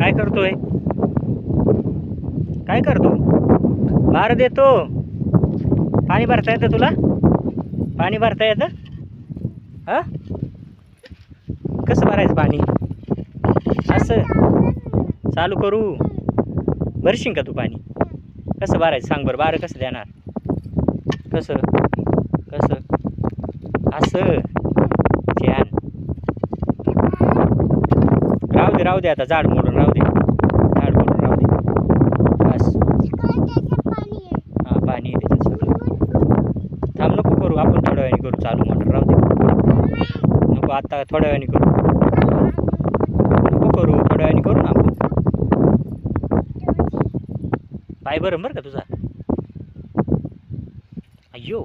काय करतोय? काय करतो? बार देतो. पाणी भरता येतं तुला? पाणी भरता येतं? हा, कसं भरायचं पाणी? असं चालू करू? भरशील का तू पाणी? कसं भरायचं सांग बरं. बारं कसं देणार? कसं कसं असं छान. राहू दे आता. झाड मोडून राहू दे. झाड मोडून राहू दे. बस. हां, पाणी आहे त्याच्यात सगळं. थांब, नको करू. आपण थोड्या वेळाने करू चालू. मोटर राहू दे. नको आता, थोड्या वेळाने करू. नको करू, थोड्या वेळाने करू ना आपण. पाय बरं का तुझा? अय्यो.